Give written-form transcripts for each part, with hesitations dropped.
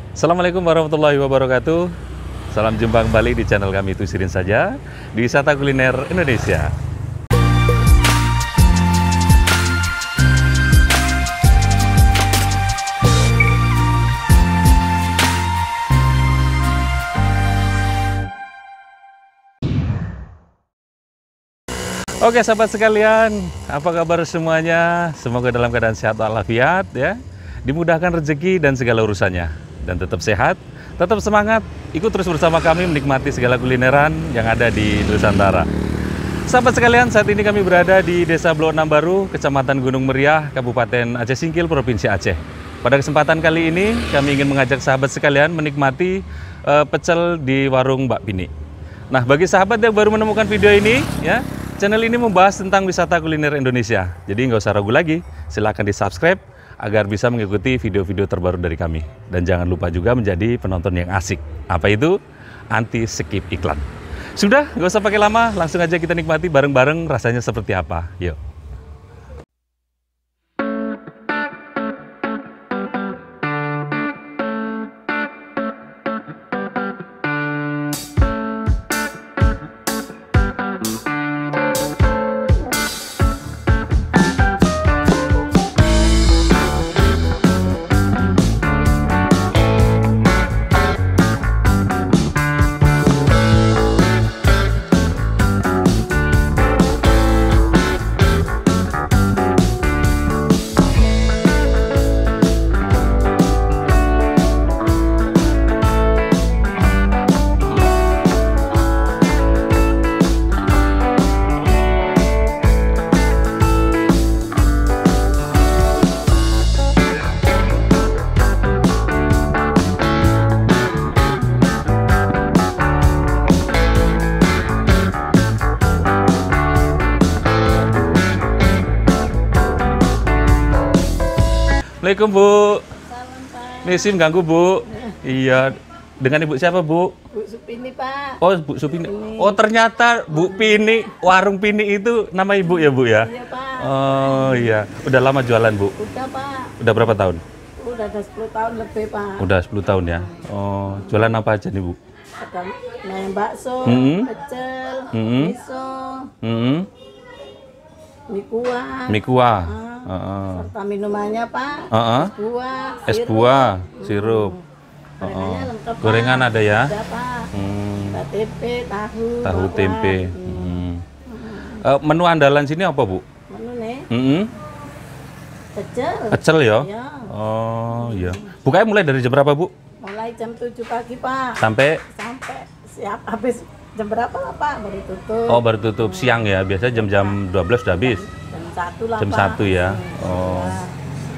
Assalamualaikum warahmatullahi wabarakatuh. Salam jumpa kembali di channel kami Tusirin Saja di Wisata Kuliner Indonesia. Oke sahabat sekalian, apa kabar semuanya? Semoga dalam keadaan sehat walafiat ya, dimudahkan rezeki dan segala urusannya, dan tetap sehat, tetap semangat, ikut terus bersama kami menikmati segala kulineran yang ada di Nusantara. Sahabat sekalian, saat ini kami berada di Desa Blok 6 Baru, Kecamatan Gunung Meriah, Kabupaten Aceh Singkil, Provinsi Aceh. Pada kesempatan kali ini, kami ingin mengajak sahabat sekalian menikmati pecel di warung Mbak Pini. Nah, bagi sahabat yang baru menemukan video ini, ya, channel ini membahas tentang wisata kuliner Indonesia. Jadi nggak usah ragu lagi, silahkan di-subscribe agar bisa mengikuti video-video terbaru dari kami. Dan jangan lupa juga menjadi penonton yang asik. Apa itu? Anti skip iklan. Sudah, nggak usah pakai lama, langsung aja kita nikmati bareng-bareng rasanya seperti apa. Yuk. Assalamualaikum Bu. Salam Pak. Nih SIM ganggu Bu. Iya. Dengan Ibu siapa Bu? Bu Supini Pak. Oh Bu Supini. Oh ternyata Bu Pini, warung Pini itu nama Ibu ya Bu ya? Iya Pak. Oh iya. Udah lama jualan Bu? Udah Pak. Udah berapa tahun? Udah ada 10 tahun lebih Pak. Udah 10 tahun ya. Oh jualan apa aja nih Bu? Ada bakso, pecel, miso, mie kuah. Mie kuah. Serta minumannya Pak. Es buah, sirup. Gorengannya lengkap Pak. Gorengan ada ya? Ada Pak. Ada tempe, tahu. Tahu bawang. tempe. Menu andalan sini apa Bu? Menu nih. Pecel. Pecel ya? Ya. Oh iya. Bukanya mulai dari jam berapa Bu? Mulai jam 7 pagi Pak. Sampai? Sampai siap habis jam berapa lah Pak baru tutup. Oh baru tutup siang ya, biasanya jam-jam 12 udah habis. Jam 1 lah Jam Pak. 1 ya. Oh.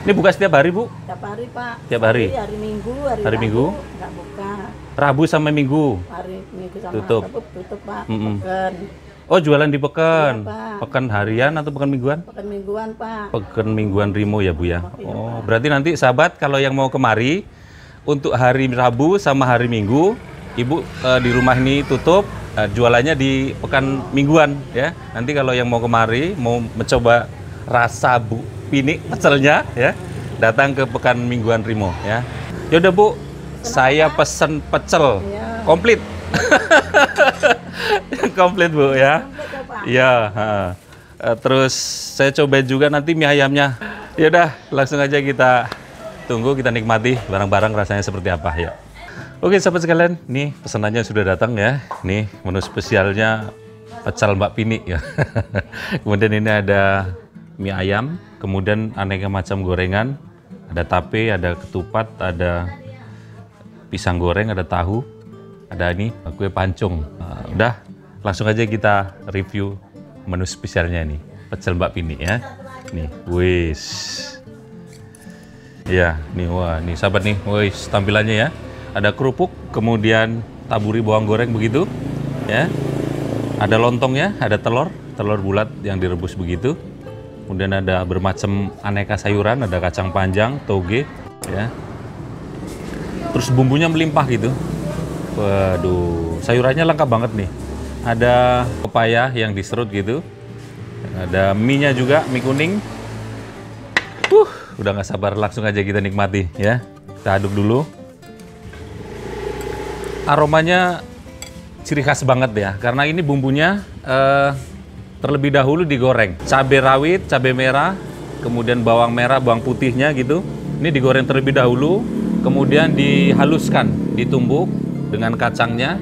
Ini buka setiap hari Bu? Tiap hari Pak. Tiap hari? Hari Minggu, hari Hari Rabu Minggu? nggak buka. Rabu sampai Minggu? Hari Minggu sama Tutup. Rabu tutup Pak. Pekan. Oh jualan di pekan? Iya, Pak. Pekan harian atau pekan mingguan? Pekan mingguan Pak. Pekan mingguan Rimo ya Bu ya? Oh berarti nanti sahabat kalau yang mau kemari untuk hari Rabu sama hari Minggu Ibu di rumah ini tutup, jualannya di pekan mingguan ya. Nanti kalau yang mau kemari mau mencoba rasa Bu Pini pecelnya ya, datang ke pekan mingguan Rimo ya. Yaudah Bu, saya pesen pecel Iya. komplit. Komplit Bu ya. Komplit ya, Pak. Iya, terus saya coba juga nanti mie ayamnya. Yaudah, langsung aja kita tunggu, kita nikmati barang-barang rasanya seperti apa ya. Oke sahabat sekalian, nih pesanannya sudah datang ya. Nih menu spesialnya pecel Mbak Pini ya. Kemudian ini ada mie ayam, kemudian aneka macam gorengan, ada tape, ada ketupat, ada pisang goreng, ada tahu, ada ini kue pancung. Udah, langsung aja kita review menu spesialnya nih, pecel Mbak Pini ya. Nih, wis. Ya, nih wah, nih sahabat nih, wis tampilannya ya. Ada kerupuk, kemudian taburi bawang goreng begitu, ya. Ada lontongnya, ada telur bulat yang direbus begitu. Kemudian ada bermacam aneka sayuran, ada kacang panjang, toge, ya. Terus bumbunya melimpah gitu. Waduh, sayurannya lengkap banget nih. Ada pepaya yang diserut gitu. Ada mie-nya juga, mie kuning. Udah nggak sabar, langsung aja kita nikmati ya. Kita aduk dulu. aromanya ciri khas banget ya, karena ini bumbunya terlebih dahulu digoreng. Cabai rawit, cabai merah, kemudian bawang merah, bawang putihnya gitu. Ini digoreng terlebih dahulu, kemudian dihaluskan, ditumbuk dengan kacangnya.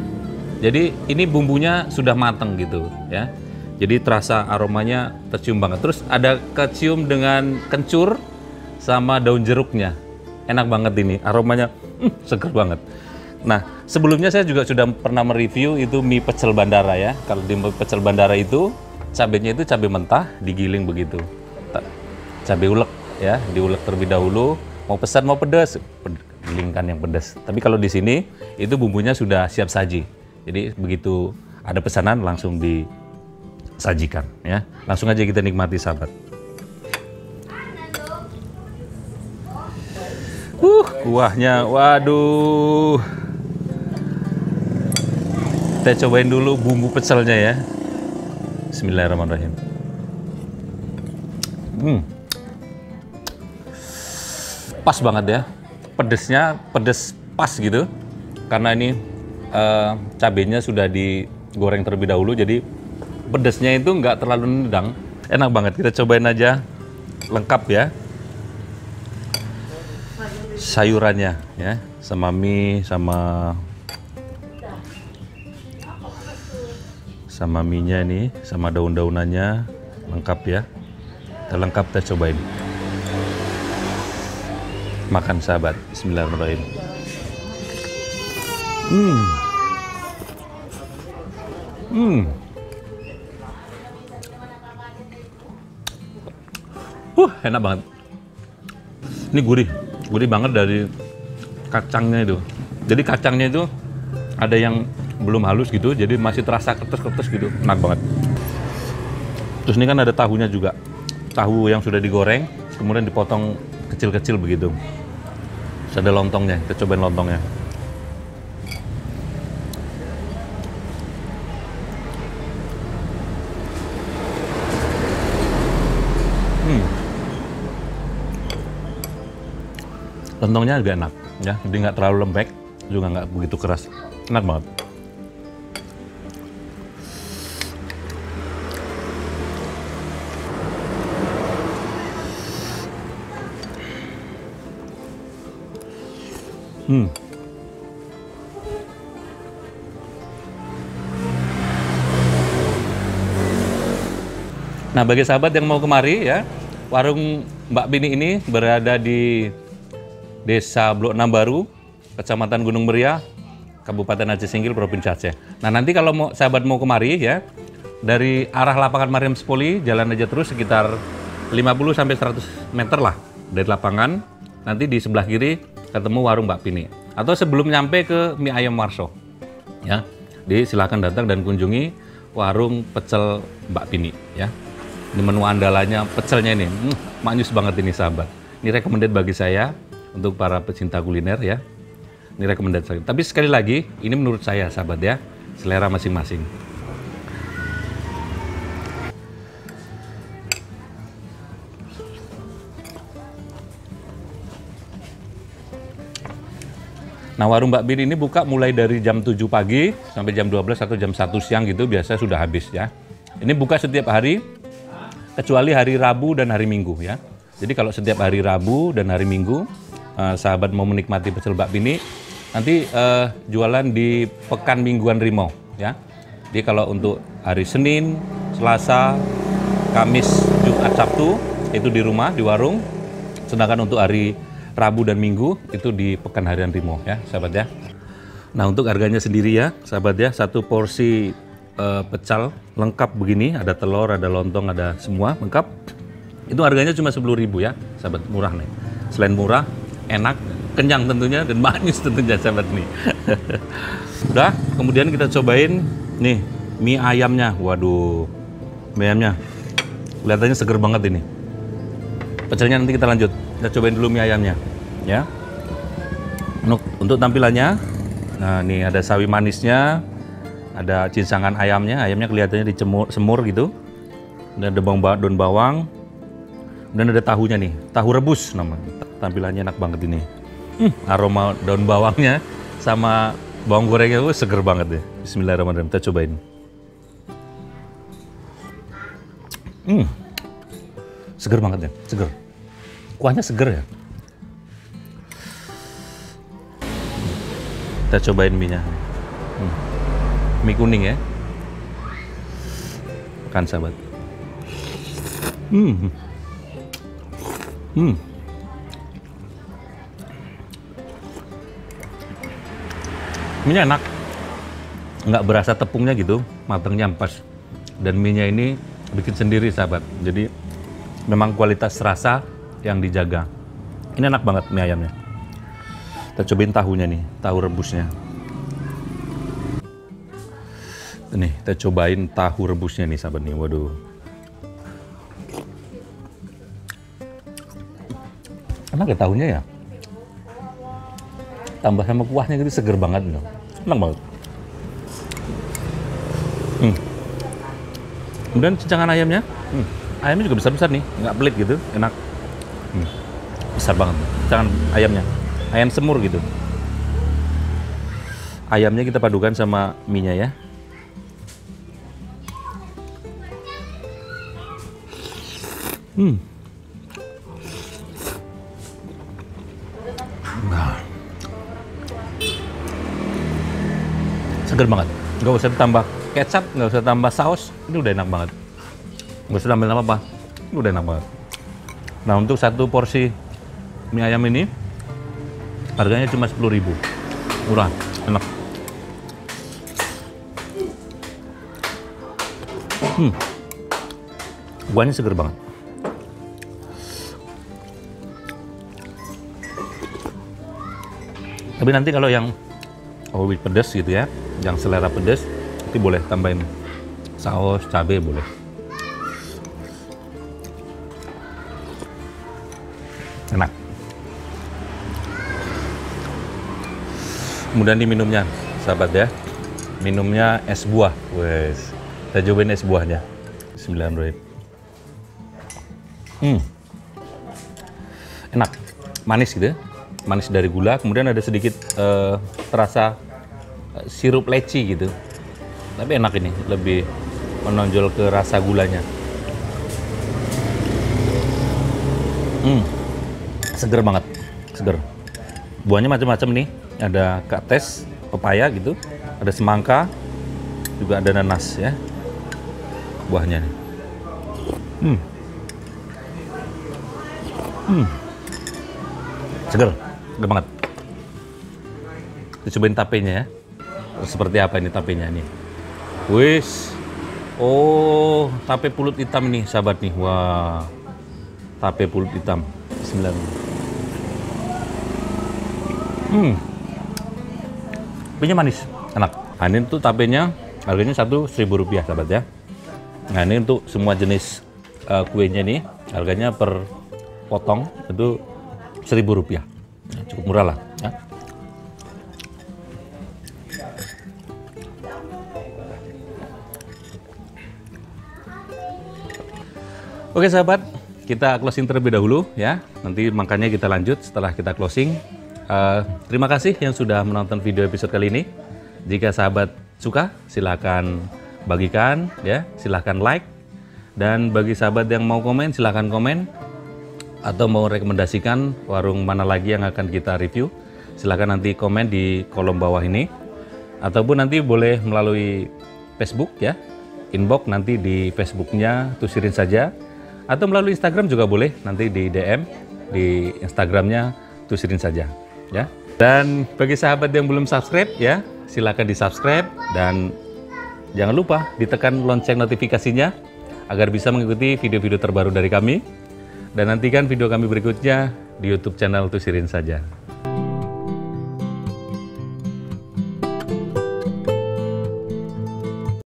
Jadi ini bumbunya sudah mateng gitu ya. Jadi terasa aromanya tercium banget. Terus ada kecium dengan kencur sama daun jeruknya. Enak banget ini, aromanya seger banget. Nah, sebelumnya saya juga sudah pernah mereview itu mie pecel bandara ya. Kalau di mie pecel bandara itu cabenya itu cabai mentah digiling begitu. Cabai ulek ya, diulek terlebih dahulu. Mau pesan mau pedas, gilingkan yang pedas. Tapi kalau di sini itu bumbunya sudah siap saji. Jadi begitu ada pesanan langsung disajikan ya. Langsung aja kita nikmati sahabat. Kuahnya, waduh. Kita cobain dulu bumbu pecelnya ya. Bismillahirrahmanirrahim. Pas banget ya. Pedesnya pedes pas gitu. Karena ini cabenya sudah digoreng terlebih dahulu, jadi pedesnya itu nggak terlalu nendang. Enak banget. Kita cobain aja. Lengkap ya. Sayurannya ya, sama mie, sama mie-nya ini, sama daun-daunannya lengkap ya. Lengkap, kita cobain. Makan sahabat. Bismillahirrahmanirrahim. Enak banget. Ini gurih banget dari kacangnya itu. Jadi kacangnya itu ada yang belum halus gitu, jadi masih terasa kertas-kertas gitu, enak banget. Terus ini kan ada tahunya juga, tahu yang sudah digoreng, kemudian dipotong kecil-kecil begitu. Terus ada lontongnya, kita cobain lontongnya. Lontongnya juga enak, ya, jadi nggak terlalu lembek, juga nggak begitu keras, enak banget. Nah, bagi sahabat yang mau kemari ya, warung Mbak Bini ini berada di Desa Blok 6 Baru, Kecamatan Gunung Meriah, Kabupaten Aceh Singkil, Provinsi Aceh. Nah, nanti kalau sahabat mau kemari ya, dari arah lapangan Mariam Spoli, jalan aja terus sekitar 50-100 meter lah dari lapangan. Nanti di sebelah kiri ketemu warung Mbak Bini. Atau sebelum nyampe ke Mie Ayam Warso, ya, silakan datang dan kunjungi warung pecel Mbak Bini, ya. Ini menu andalannya pecelnya ini, manis banget ini sahabat. Ini recommended bagi saya untuk para pecinta kuliner ya. Ini recommended saya. Tapi sekali lagi, ini menurut saya sahabat ya, selera masing-masing. Nah, warung Mbak Bini ini buka mulai dari jam 7 pagi sampai jam 12 atau jam 1 siang gitu, biasa sudah habis ya. Ini buka setiap hari, kecuali hari Rabu dan hari Minggu ya. Jadi kalau setiap hari Rabu dan hari Minggu, sahabat mau menikmati pecel Mbak Bini, nanti jualan di Pekan Mingguan Rimau ya. Jadi kalau untuk hari Senin, Selasa, Kamis, Jumat, Sabtu itu di rumah, di warung. Sedangkan untuk hari Rabu dan Minggu itu di Pekan Harian Rimau ya, sahabat ya. Nah, untuk harganya sendiri ya, sahabat ya, satu porsi pecel lengkap begini, ada telur, ada lontong, ada semua lengkap. Itu harganya cuma 10.000 ya, sahabat, murah nih. Selain murah, enak, kenyang tentunya, dan manis tentunya sahabat nih. Udah, kemudian kita cobain nih mie ayamnya. Waduh, mie ayamnya kelihatannya seger banget ini. Pecelnya nanti kita lanjut. Kita cobain dulu mie ayamnya, ya. Untuk tampilannya, nah ini ada sawi manisnya, ada cinsangan ayamnya. Ayamnya kelihatannya semur gitu. Dan ada daun bawang, dan ada tahunya nih, tahu rebus namanya. Tampilannya enak banget ini. Aroma daun bawangnya sama Bawang gorengnya seger banget deh. Bismillahirrahmanirrahim. Kita cobain. Seger banget ya, seger. Kuahnya seger ya. Kita cobain mie-nya. Mie kuning ya. Makan sahabat. Mie-nya enak. Nggak berasa tepungnya gitu, matangnya pas. Dan mie-nya ini bikin sendiri sahabat. Jadi memang kualitas rasa yang dijaga. Ini enak banget mie ayamnya. Kita cobain tahunya nih, tahu rebusnya. Nih, kita cobain tahu rebusnya nih sahabat nih. Waduh. Enak ya tahunya ya. Tambah sama kuahnya gitu seger banget loh. Enak banget. Kemudian cincang ayamnya. Ayamnya juga besar-besar nih, nggak pelit gitu, enak. Besar banget cincang ayamnya. Ayam semur gitu. Ayamnya kita padukan sama mie-nya ya. Seger banget. Nggak usah tambah kecap, nggak usah tambah saus. Ini udah enak banget. Nggak usah tambahin apa-apa. Ini udah enak banget. Nah, untuk satu porsi mie ayam ini harganya cuma 10.000. Murah, enak. Kuahnya seger banget. Tapi nanti kalau yang lebih pedas gitu ya, yang selera pedas, itu boleh tambahin saus, cabai boleh. Enak. Kemudian diminumnya, sahabat ya. Minumnya es buah. Wes. Kita cobain es buahnya. Bismillahirrahmanirrahim. Enak. Manis gitu ya. Manis dari gula, kemudian ada sedikit terasa sirup leci gitu. Tapi enak ini, lebih menonjol ke rasa gulanya. Seger banget, seger. Buahnya macam-macam nih. Ada kates, pepaya gitu, ada semangka, juga ada nanas ya. Buahnya nih. Seger banget. Kita cobain tapenya ya. Seperti apa ini tapenya nih? Wis. Oh, tape pulut hitam nih, sahabat nih. Wah. Tape pulut hitam. Bismillahirrahmanirrahim. Tapenya manis, enak. Nah, ini tuh tapenya harganya Rp1.000 sahabat ya. Nah, ini untuk semua jenis kuenya nih, harganya per potong itu Rp1.000. Nah, cukup murah lah ya. Oke sahabat, kita closing terlebih dahulu ya. Nanti makanya kita lanjut setelah kita closing. Terima kasih yang sudah menonton video episode kali ini. Jika sahabat suka, silahkan bagikan ya, silahkan like. Dan bagi sahabat yang mau komen, silahkan komen. Atau mau rekomendasikan warung mana lagi yang akan kita review, silahkan nanti komen di kolom bawah ini. Ataupun nanti boleh melalui Facebook ya, inbox nanti di Facebooknya Tusirin saja. Atau melalui Instagram juga boleh, nanti di DM di Instagramnya Tusirin saja ya. Dan bagi sahabat yang belum subscribe ya, silakan di subscribe dan jangan lupa ditekan lonceng notifikasinya agar bisa mengikuti video-video terbaru dari kami. Dan nantikan video kami berikutnya di YouTube channel Tusirin saja.